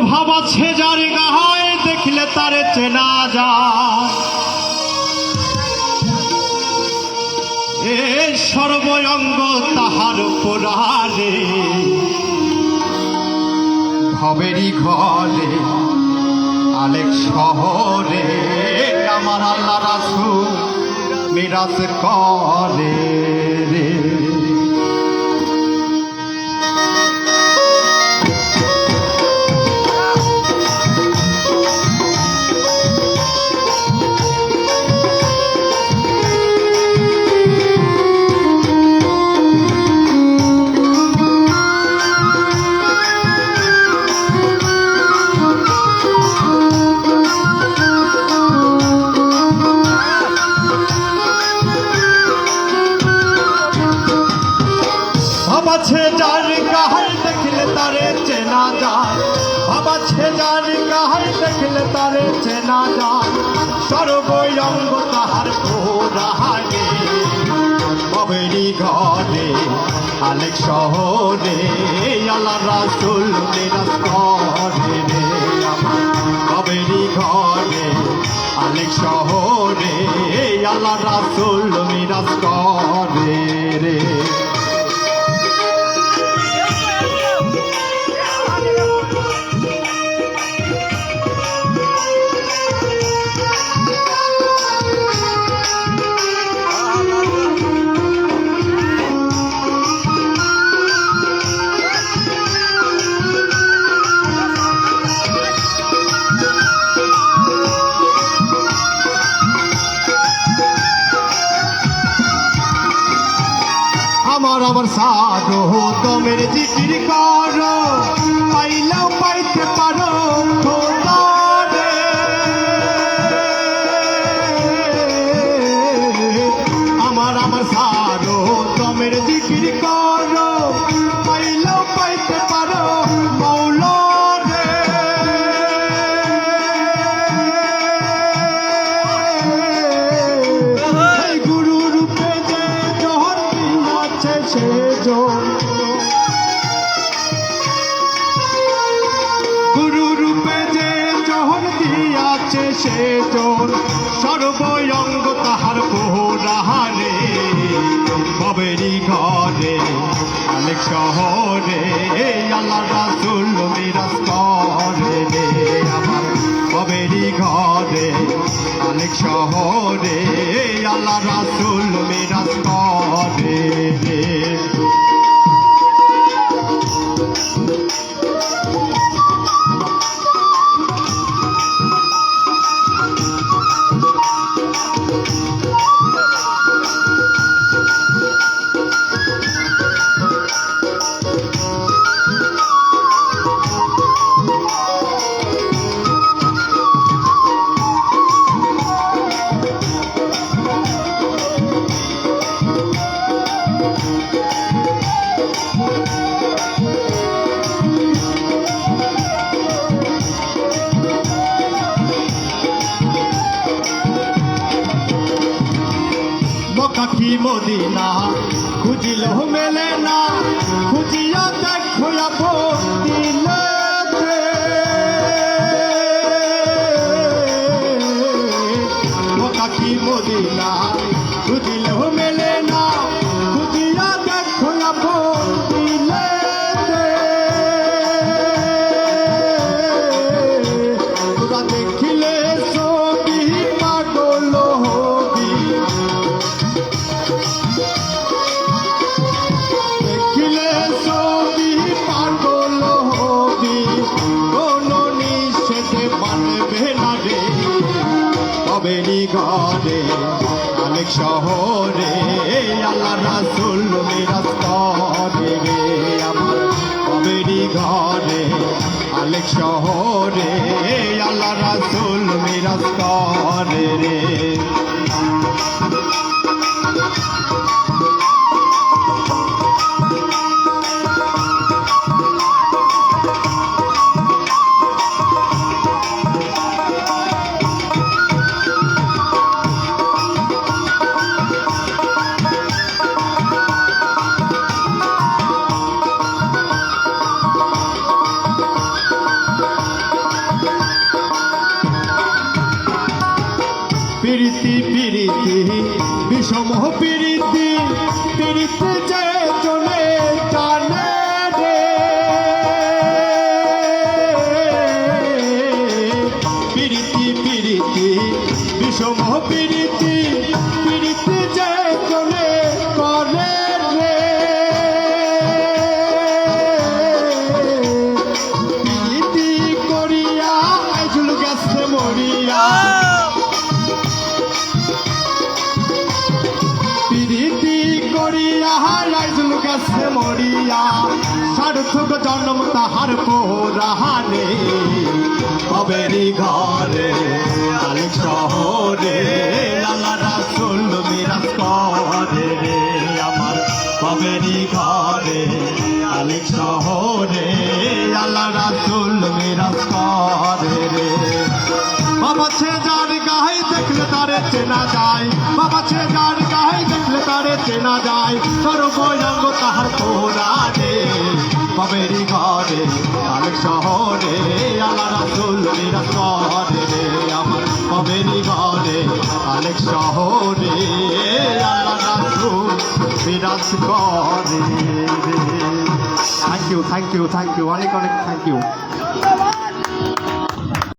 ভাব আছে যার গায়ে দেখলে তারে চেনা যায়। এ সর্বঙ্গ তাহার পোড়ারে ভবেরই ঘরে আলেক শহরে আমার আল্লাহ রাসূল মিরাজ করে রে। আছে যার গায়ে দেখলে তারে চেনা যায়। ভাব আছে যার গায়ে দেখলে তারে চেনা যায়। সর্বঙ্গ তাহার পোড়ারে ভবেরই ঘরে আলেক শহরে আল্লাহ রাসূল মিরাজ করে রে। ভবেরই ঘরে আলেক শহরে আল্লাহ রাসূল মিরাজ করে রে। আমার সাধু তোমের জিকির করো পাইলেও পাইতে পারো খোদারে। আমার সাধু তোমের জিকির করো পাইলেও পাইতে পারো মৌলারে। গুরু রূপে যে জহর দিয়াছে সেজন, গুরু রূপে যে জহর দিয়াছে সেজন সর্বঙ্গ তাহার পোড়ারে ভবেরই ঘরে আলেক শহরে আল্লাহ রাসূল মিরাজ করে রে। আমার ভবেরই ঘরে আলেক শহরে আল্লাহ রাসূল মিরাজ করে রে। মক্কা মদিনা খুঁজিলেও মেলে না, খুঁজিয়া দেখো আপন দিলেতে। মক্কা মদিনা খুঁজিলেও মেলে না, খুঁজিয়া দেখো আপন দিলেতে। তোরা দেখিলে ছবি পাগল হবি, দেখিলে ছবি পাগল হবি, কোনো নিষেধে মানবে না রে। ভবেরই ঘরে আলেক শহরে আল্লাহ রাসূল মিরাজ করে রে। আমার ভবেরই ঘরে আলেক শহরে আল্লাহ রাসূল মিরাজ করে রে। পিরিতি পিরিতি বিষম পিরিতি পিরিতি যে চলে টানে রে পিরিতি পিরিতি বিষম পিরিতি পিরিতি যে চলে করে রে পিরিতি করিয়া আইজুল গেছে মরিয়া পিরিতি করিয়া আইজুল গেছে মরিয়া সার্থক জন্ম তাহার পোরাহানে কবেরি ঘরে আলেক শহরে আল্লাহ রাসূল মিরাজ করে রে আমার কবেরি ঘরে আলেক শহরে আল্লাহ রাসূল মিরাজ করে রে বাবা ছে যার গায়ে দেখলে তারে চেনা যায় বাবা ছে যার গায়ে দেখলে তারে চেনা যায় সর্বঙ্গ তাহার কোরআনে কবেরি ঘরে আলেক শহরে আল্লাহ রাসূল মিরাজ করে রে আমার কবেরি ঘরে আলেক শহরে আল্লাহ রাসূল মিরাজ করে রে থ্যাংক ইউ অনেক অনেক থ্যাংক ইউ